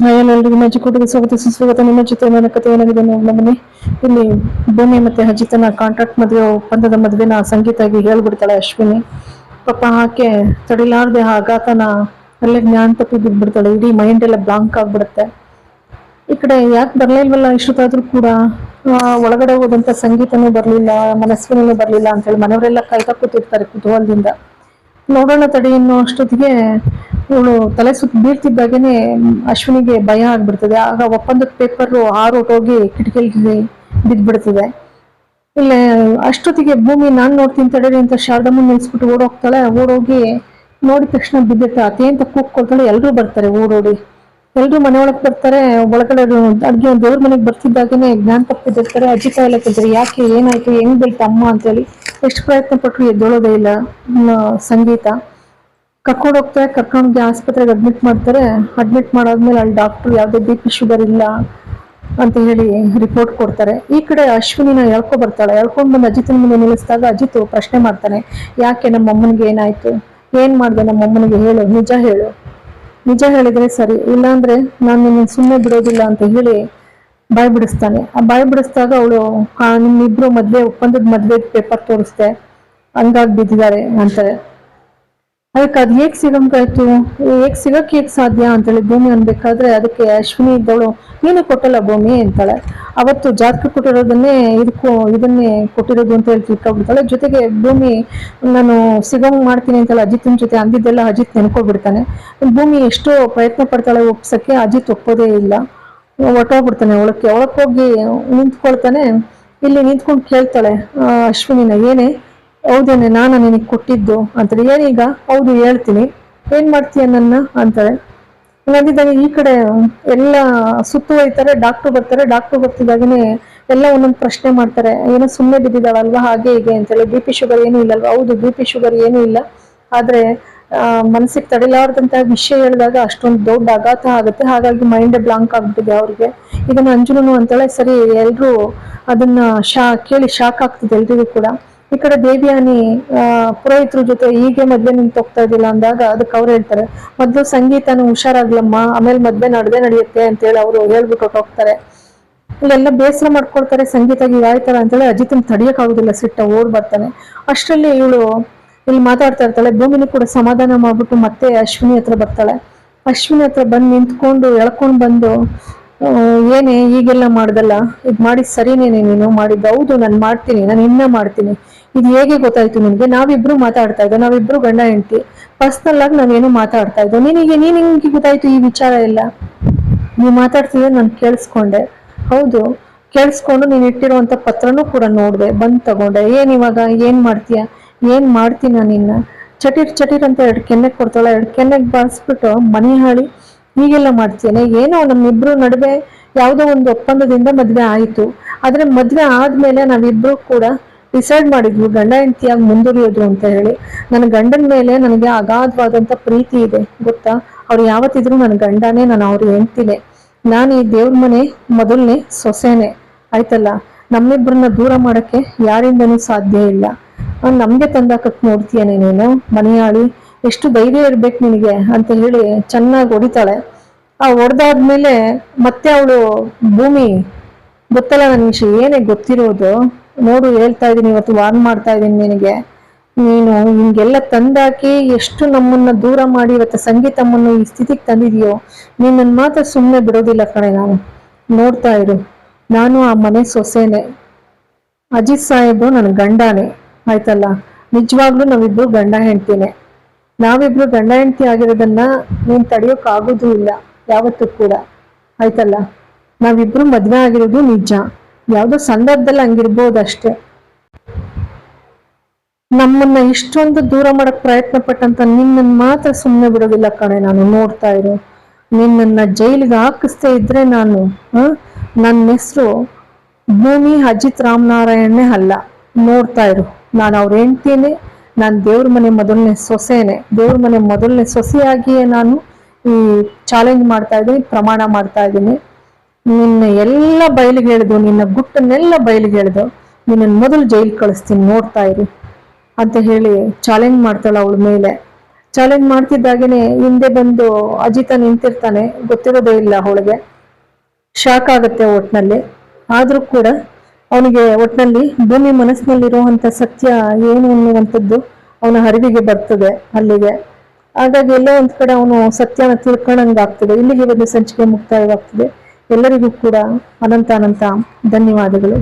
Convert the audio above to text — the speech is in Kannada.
ಎಲ್ಲರಿಗೂ ಮಜ್ಜಿ ಕೂಟದ ಸ್ವಾಗತ ಸುಸ್ವಾಗತ. ನಿಮ್ಮ ಜೊತೆ ನನ್ನ ಕಥೆ ಏನಾಗಿದೆ ನಮ್ಮನೆ. ಇಲ್ಲಿ ಭೂಮಿ ಮತ್ತೆ ಅಜಿತನ ಕಾಂಟ್ರಾಕ್ಟ್ ಮದುವೆ ಒಪ್ಪಂದದ ಮದುವೆನ ಸಂಗೀತಾಗಿ ಹೇಳ್ಬಿಡ್ತಾಳೆ ಅಶ್ವಿನಿ. ಪಾಪ ಆಕೆ ತಡಿಲಾರ್ದೆ ಆಘಾತನ ಅಲ್ಲೇ ಜ್ಞಾನ ತಪ್ಪಿ ಬಿದ್ಬಿಡ್ತಾಳೆ. ಇಡೀ ಮೈಂಡ್ ಎಲ್ಲ ಬ್ಲಾಂಕ್ ಆಗ್ಬಿಡುತ್ತೆ. ಈ ಕಡೆ ಯಾಕೆ ಬರ್ಲಿಲ್ವಲ್ಲ ಇಷ್ಟೊತ್ತಾದ್ರೂ ಕೂಡ ಒಳಗಡೆ ಹೋದಂತ ಸಂಗೀತನೂ ಬರ್ಲಿಲ್ಲ, ಮನಸ್ವಿನೂ ಬರ್ಲಿಲ್ಲ ಅಂತ ಹೇಳಿ ಮನೆಯವರೆಲ್ಲ ಕಾಯ್ತಾ ಕೂತಿರ್ತಾರೆ ಕುತೂಹಲದಿಂದ. ನೋಡೋಣ ತಡಿ ಇನ್ನೋ ಅಷ್ಟೊತ್ತಿಗೆ ಇವಳು ತಲೆ ಸುತ್ತ ಬೀಳ್ತಿದ್ದಾಗೇನೆ ಅಶ್ವಿನಿಗೆ ಭಯ ಆಗ್ಬಿಡ್ತದೆ. ಆಗ ಒಪ್ಪಂದದ ಪೇಪರ್ ಹಾರೋಟೋಗಿ ಕಿಟಕಿಗೆ ಬಿದ್ದ್ಬಿಡ್ತದೆ. ಇಲ್ಲ ಅಷ್ಟೊತ್ತಿಗೆ ಭೂಮಿ ನಾನ್ ನೋಡ್ತೀನಿ ತಡೀರಿ ಅಂತ ಶಾರದಮ್ಮ ನಿಲ್ಸ್ಬಿಟ್ಟು ಓಡೋಗ್ತಾಳೆ. ಓಡೋಗಿ ನೋಡಿದ ತಕ್ಷಣ ಬಿದ್ದಿರ್ತಾಳೆ. ಅತಿ ಅಂತ ಕೂಗ್ಕೊಳ್ತಾಳೆ. ಎಲ್ರೂ ಬರ್ತಾರೆ ಓಡೋಡಿ. ಎಲ್ರು ಮನೆಯೊಳಗೆ ಬರ್ತಾರೆ. ಒಳಗಡೆ ಅಡ್ಗೆ ದೇವ್ರ ಮನೆಗೆ ಬರ್ತಿದ್ದಾಗೇನೆ ಜ್ಞಾನ ತಪ್ಪಿದಿರ್ತಾರೆ. ಅಜ್ಜಿತ ಎಲ್ಲ ಕೇಳ್ತಾರೆ ಯಾಕೆ ಏನಾಯ್ತು ಹೆಂಗ್ ಬೈತ ಅಮ್ಮ ಅಂತೇಳಿ. ಎಷ್ಟು ಪ್ರಯತ್ನ ಪಟ್ರು ಎದ್ದೊಳೋದೇ ಇಲ್ಲ ಸಂಗೀತ. ಕರ್ಕೊಂಡು ಹೋಗ್ತಾರೆ. ಕರ್ಕೊಂಡ್ಗೆ ಆಸ್ಪತ್ರೆಗೆ ಅಡ್ಮಿಟ್ ಮಾಡ್ತಾರೆ. ಅಡ್ಮಿಟ್ ಮಾಡಾದ್ಮೇಲೆ ಅಲ್ಲಿ ಡಾಕ್ಟರ್ ಯಾವುದೇ BP ಶುಗರ್ ಇಲ್ಲ ಅಂತ ಹೇಳಿ ರಿಪೋರ್ಟ್ ಕೊಡ್ತಾರೆ. ಈ ಕಡೆ ಅಶ್ವಿನಿನ ಎಳ್ಕೊ ಬರ್ತಾಳೆ. ಎಳ್ಕೊಂಡ್ ಬಂದು ಅಜಿತನ ಮುಂದೆ ನಿಲ್ಲಿಸಿದಾಗ ಅಜಿತ್ ಪ್ರಶ್ನೆ ಮಾಡ್ತಾನೆ, ಯಾಕೆ ನಮ್ಮ ಅಮ್ಮನಿಗೆ ಏನಾಯ್ತು, ಏನ್ ಮಾಡ್ದೆ ನಮ್ಮ ಅಮ್ಮನಿಗೆ, ಹೇಳು, ನಿಜ ಹೇಳು, ನಿಜ ಹೇಳಿದ್ರೆ ಸರಿ, ಇಲ್ಲಾಂದ್ರೆ ನಾನು ನಿನ್ನ ಸುಮ್ಮನೆ ಬಿಡೋದಿಲ್ಲ ಅಂತ ಹೇಳಿ ಬಾಯ್ ಬಿಡಿಸ್ತಾನೆ. ಆ ಬಾಯ್ ಬಿಡಿಸಿದಾಗ ಅವಳು ನಿಮ್ಮಿಬ್ರು ಮದ್ವೆ ಒಪ್ಪಂದದ ಮದ್ವೆ ಪೇಪರ್ ತೋರಿಸ್ದೆ, ಹಂಗಾಗಿ ಬಿದ್ದಿದ್ದಾರೆ ಅಂತಾರೆ. ಅದಕ್ಕೆ ಅದು ಹೇಗ್ ಸಿಗಂಗಾಯ್ತು, ಸಿಗಕ್ಕೆ ಹೇಗ್ ಸಾಧ್ಯ ಅಂತೇಳಿ ಭೂಮಿ ಅನ್ಬೇಕಾದ್ರೆ ಅದಕ್ಕೆ ಅಶ್ವಿನಿ ಇದ್ದವಳು ನೀನು ಕೊಟ್ಟಲ್ಲ ಭೂಮಿ ಅಂತಾಳೆ. ಅವತ್ತು ಜಾತಕ ಕೊಟ್ಟಿರೋದನ್ನೇ ಇದನ್ನೇ ಕೊಟ್ಟಿರೋದು ಅಂತ ಹೇಳಿ ತಿಳ್ಕೊಬಿಡ್ತಾಳೆ. ಜೊತೆಗೆ ಭೂಮಿ ನಾನು ಸಿಗಂಗ್ ಮಾಡ್ತೀನಿ ಅಂತೇಳಿ ಅಜಿತ್ನ ಜೊತೆ ಅಂದಿದ್ದೆಲ್ಲ ಅಜಿತ್ ನೆನ್ಕೊಬಿಡ್ತಾನೆ. ಭೂಮಿ ಎಷ್ಟೋ ಪ್ರಯತ್ನ ಪಡ್ತಾಳೆ ಒಪ್ಸಕ್ಕೆ, ಅಜಿತ್ ಒಪ್ಪೋದೇ ಇಲ್ಲ. ಹೊಟ್ಟೋಗ್ಬಿಡ್ತಾನೆ. ಒಳಕ್ಕೆ ಹೋಗಿ ನಿಂತ್ಕೊಳ್ತಾನೆ. ಇಲ್ಲಿ ನಿಂತ್ಕೊಂಡು ಕೇಳ್ತಾಳೆ ಅಶ್ವಿನಿನ, ಏನೇ ಹೌದೇನೆ ನಾನು ನಿನಗೆ ಕೊಟ್ಟಿದ್ದು ಅಂತಾರೆ. ಏನೀಗ, ಹೌದು ಹೇಳ್ತೀನಿ, ಏನ್ ಮಾಡ್ತೀಯ ನನ್ನ ಅಂತಾರೆ. ನಂದಿದ್ದಾಗ ಈ ಕಡೆ ಎಲ್ಲ ಸುತ್ತುವರಿತಾರೆ. ಡಾಕ್ಟರ್ ಬರ್ತಾರೆ. ಡಾಕ್ಟರ್ ಬರ್ತಿದ್ದಾಗನೇ ಎಲ್ಲ ಒಂದೊಂದು ಪ್ರಶ್ನೆ ಮಾಡ್ತಾರೆ. ಏನೋ ಸುಮ್ಮನೆ ಬಿದ್ದಿದ್ದಾಳಲ್ವಾ ಹಾಗೆ ಹೀಗೆ ಅಂತೇಳಿ. BP ಶುಗರ್ ಏನೂ ಇಲ್ಲಲ್ವಾ, ಹೌದು BP ಶುಗರ್ ಏನೂ ಇಲ್ಲ, ಆದ್ರೆ ಮನಸ್ಸಿಗೆ ತಡಿಲಾರ್ದಂತ ವಿಷಯ ಹೇಳಿದಾಗ ಅಷ್ಟೊಂದು ದೊಡ್ಡ ಆಘಾತ ಆಗುತ್ತೆ. ಹಾಗಾಗಿ ಮೈಂಡ್ ಬ್ಲಾಂಕ್ ಆಗ್ಬಿಟ್ಟಿದೆ ಅವ್ರಿಗೆ. ಇದನ್ನ ಅಂಜುನು ಅಂತಾಳೆ. ಸರಿ, ಎಲ್ರು ಅದನ್ನ ಕೇಳಿ ಶಾಕ್ ಆಗ್ತಿದೆ ಎಲ್ರಿಗೂ ಕೂಡ. ಈ ಕಡೆ ದೇವಿಯಾನಿ ಪುರೋಹಿತರ ಜೊತೆ ಹೀಗೆ ಮದ್ವೆ ನಿಂತು ಹೋಗ್ತಾ ಇದ್ದಿಲ್ಲ ಅಂದಾಗ ಅದಕ್ಕೆ ಅವ್ರು ಹೇಳ್ತಾರೆ, ಮೊದ್ಲು ಸಂಗೀತನ ಹುಷಾರಾಗ್ಲಮ್ಮ, ಆಮೇಲೆ ಮದ್ವೆ ನಡೆಯುತ್ತೆ ಅಂತೇಳಿ ಅವರು ಹೇಳ್ಬಿಟ್ಟು ಹೋಗ್ತಾರೆ. ಇಲ್ಲೆಲ್ಲ ಬೇಸರ ಮಾಡ್ಕೊಳ್ತಾರೆ. ಸಂಗೀತಾಗಿ ಆಯ್ತಾರ ಅಂತೇಳಿ ಅಜಿತನ್ ತಡಿಯಕ್ ಆಗುದಿಲ್ಲ, ಸಿಟ್ಟ ಓಡ್ ಬರ್ತಾನೆ. ಅಷ್ಟರಲ್ಲಿ ಇವಳು ಇಲ್ಲಿ ಮಾತಾಡ್ತಾ ಇರ್ತಾಳೆ. ಭೂಮಿನೂ ಕೂಡ ಸಮಾಧಾನ ಮಾಡ್ಬಿಟ್ಟು ಮತ್ತೆ ಅಶ್ವಿನಿ ಹತ್ರ ಬರ್ತಾಳೆ. ಅಶ್ವಿನಿ ಹತ್ರ ಬಂದು ನಿಂತ್ಕೊಂಡು ಎಳ್ಕೊಂಡ್ ಬಂದು, ಏನೇ ಹೀಗೆಲ್ಲ ಮಾಡ್ದಲ್ಲ, ಇದು ಮಾಡಿ ಸರಿನೇನೆ ನೀನು ಮಾಡಿದ್ದು, ಹೌದು ನಾನು ಮಾಡ್ತೀನಿ, ನಾನು ಇನ್ನ ಮಾಡ್ತೀನಿ, ಇದು ಹೇಗೆ ಗೊತ್ತಾಯ್ತು ನಿನ್ಗೆ, ನಾವಿಬ್ರು ಮಾತಾಡ್ತಾ ಇದ್ದೋ, ನಾವಿಬ್ರು ಗಂಡ ಹೆಂಡತಿ, ಪರ್ಸನಲ್ ಆಗಿ ನಾವೇನು ಮಾತಾಡ್ತಾ ಇದ್ದೋ, ನೀನ್ ಹಿಂಗೆ ಗೊತ್ತಾಯ್ತು ಈ ವಿಚಾರ ಎಲ್ಲ, ನೀವ್ ಮಾತಾಡ್ತಿದ್ರೆ ನಾನು ಕೇಳಿಸ್ಕೊಂಡೆ, ಹೌದು ಕೇಳಿಸ್ಕೊಂಡು ನೀನ್ ಇಟ್ಟಿರುವಂತ ಪತ್ರನೂ ಕೂಡ ನೋಡ್ದೆ, ಬಂದ್ ತಗೊಂಡೆ, ಏನ್ ಇವಾಗ ಏನ್ ಮಾಡ್ತೀಯ, ಏನ್ ಮಾಡ್ತೀನ ನಿನ್ನ, ಚಟಿರ್ ಅಂತ 2 ಕೆನ್ನೆಗ್ ಕೊಡ್ತಾಳೆ. 2 ಕೆನ್ನೆಗ್ ಬಾರಿಸ್ಬಿಟ್ಟು ಮನೆ ಹಾಳಿ ಹೀಗೆಲ್ಲ ಮಾಡ್ತೇನೆ, ಏನೋ ನಮ್ಮಿಬ್ರು ನಡುವೆ ಯಾವುದೋ ಒಂದು ಒಪ್ಪಂದದಿಂದ ಮದ್ವೆ ಆಯಿತು, ಆದ್ರೆ ಮದ್ವೆ ಆದ್ಮೇಲೆ ನಾವಿಬ್ರು ಕೂಡ ಡಿಸೈಡ್ ಮಾಡಿದ್ವಿ ಗಂಡ ಹೆಂಡತಿಯಾಗಿ ಮುಂದುವರಿಯೋದು ಅಂತ ಹೇಳಿ. ನನ್ನ ಗಂಡನ ಮೇಲೆ ನನಗೆ ಅಗಾಧವಾದಂತ ಪ್ರೀತಿ ಇದೆ ಗೊತ್ತಾ, ಅವ್ರು ಯಾವತ್ತಿದ್ರು ನನ್ನ ಗಂಡನೇ, ನಾನು ಅವ್ರ ಹೆಂಡ್ತಿನೇ, ನಾನು ಈ ದೇವ್ರ ಮನೆ ಮೊದಲನೇ ಸೊಸೆನೆ, ಆಯ್ತಲ್ಲ, ನಮ್ಮಿಬ್ರನ್ನ ದೂರ ಮಾಡಕ್ಕೆ ಯಾರಿಂದನೂ ಸಾಧ್ಯ ಇಲ್ಲ, ನಮ್ಗೆ ತಂದಾಕಕ್ ನೋಡ್ತೀಯನೇ ನೀನು ಮನೆಯಾಳಿ, ಎಷ್ಟು ಧೈರ್ಯ ಇರ್ಬೇಕು ನಿನಗೆ ಅಂತ ಹೇಳಿ ಚೆನ್ನಾಗಿ ಹೊಡಿತಾಳೆ. ಆ ಹೊಡೆದಾದ್ಮೇಲೆ ಮತ್ತೆ ಅವಳು, ಭೂಮಿ ಗೊತ್ತಲ್ಲ ನನ್ನ ವಿಷಯ, ಏನೇ ಗೊತ್ತಿರೋದು ನೋಡು, ಹೇಳ್ತಾ ಇದ್ದೀನಿ, ಇವತ್ತು ವಾರ್ನ್ ಮಾಡ್ತಾ ಇದ್ದೀನಿ ನಿನಗೆ, ನೀನು ಹಿಂಗೆಲ್ಲ ತಂದಾಕಿ ಎಷ್ಟು ನಮ್ಮನ್ನ ದೂರ ಮಾಡಿ ಇವತ್ತು ಸಂಗೀತಮ್ಮನ್ನು ಈ ಸ್ಥಿತಿಗೆ ತಂದಿದೆಯೋ, ನೀನ್ ನನ್ನ ಮಾತ್ರ ಸುಮ್ಮನೆ ಬಿಡೋದಿಲ್ಲ ಕಣೆ, ನಾನು ನೋಡ್ತಾ ಇರು, ನಾನು ಆ ಮನೆ ಸೊಸೆನೆ, ಅಜಿತ್ ಸಾಹೇಬು ನನ್ನ ಗಂಡನೇ, ಆಯ್ತಲ್ಲ, ನಿಜವಾಗ್ಲೂ ನಾವಿಬ್ರು ಗಂಡ ಹೆಂಡ್ತಿನೇ, ನಾವಿಬ್ರು ಗಂಡ ಹೆಂಡತಿ ಆಗಿರೋದನ್ನ ನೀನ್ ತಡೆಯೋಕ್ ಆಗೋದೂ ಇಲ್ಲ ಯಾವತ್ತೂ ಕೂಡ, ಆಯ್ತಲ್ಲ, ನಾವಿಬ್ರು ಮದ್ವೆ ಆಗಿರೋದು ನಿಜ, ಯಾವ್ದೋ ಸಂದರ್ಭದಲ್ಲಿ ಹಂಗಿರ್ಬೋದು ಅಷ್ಟೇ, ನಮ್ಮನ್ನ ಇಷ್ಟೊಂದು ದೂರ ಮಾಡಕ್ ಪ್ರಯತ್ನ ಪಟ್ಟಂತ ನಿನ್ನನ್ ಮಾತ್ರ ಸುಮ್ಮನೆ ಬಿಡೋದಿಲ್ಲ ಕಣೆ, ನಾನು ನೋಡ್ತಾ ಇರು, ನಿನ್ನನ್ನ ಜೈಲಿಗೆ ಹಾಕಿಸ್ತಾ ಇದ್ರೆ ನಾನು ನನ್ನ ಹೆಸರು ಭೂಮಿ ಅಜಿತ್ ರಾಮನಾರಾಯಣನೇ ಅಲ್ಲ, ನೋಡ್ತಾ ಇರು, ನಾನು ಅವ್ರ ಹೆಂಡ್ತಿನೇ, ನಾನು ದೇವ್ರ ಮನೆ ಮೊದಲನೇ ಸೊಸೆನೆ, ದೇವ್ರ ಮನೆ ಮೊದಲನೇ ಸೊಸೆಯಾಗಿಯೇ ನಾನು ಈ ಚಾಲೆಂಜ್ ಮಾಡ್ತಾ ಇದ್ದೀನಿ, ಪ್ರಮಾಣ ಮಾಡ್ತಾ ಇದ್ದೀನಿ, ನಿನ್ನ ಎಲ್ಲ ಬಯಲಿಗೆ ಹೇಳ್ದು, ನಿನ್ನ ಗುಟ್ಟನ್ನೆಲ್ಲ ಬಯಲಿಗೆ ಹೇಳ್ದು, ನಿನ್ನ ಮೊದಲು ಜೈಲ್ ಕಳಿಸ್ತೀನಿ ನೋಡ್ತಾ ಇರು ಅಂತ ಹೇಳಿ ಚಾಲೆಂಜ್ ಮಾಡ್ತಾಳೆ ಅವಳ ಮೇಲೆ. ಚಾಲೆಂಜ್ ಮಾಡ್ತಿದ್ದಾಗೇನೆ ಹಿಂದೆ ಬಂದು ಅಜಿತ ನಿಂತಿರ್ತಾನೆ, ಗೊತ್ತಿರೋದೇ ಇಲ್ಲ ಅವಳಿಗೆ. ಶಾಕ್ ಆಗುತ್ತೆ ಒಟ್ನಲ್ಲಿ. ಆದ್ರೂ ಕೂಡ ಅವನಿಗೆ ಒಟ್ನಲ್ಲಿ ಭೂಮಿ ಮನಸ್ಸಿನಲ್ಲಿರುವಂತ ಸತ್ಯ ಏನು ಅನ್ನುವಂಥದ್ದು ಅವನ ಅರಿವಿಗೆ ಬರ್ತದೆ ಅಲ್ಲಿಗೆ. ಹಾಗಾಗಿ ಎಲ್ಲೋ ಒಂದ್ ಕಡೆ ಅವನು ಸತ್ಯನ ತಿಳ್ಕೊಂಡಂಗಾಗ್ತದೆ. ಇಲ್ಲಿಗೆ ಒಂದು ಸಂಚಿಕೆ ಮುಕ್ತಾಯವಾಗ್ತದೆ. ಎಲ್ಲರಿಗೂ ಕೂಡ ಅನಂತ ಧನ್ಯವಾದಗಳು.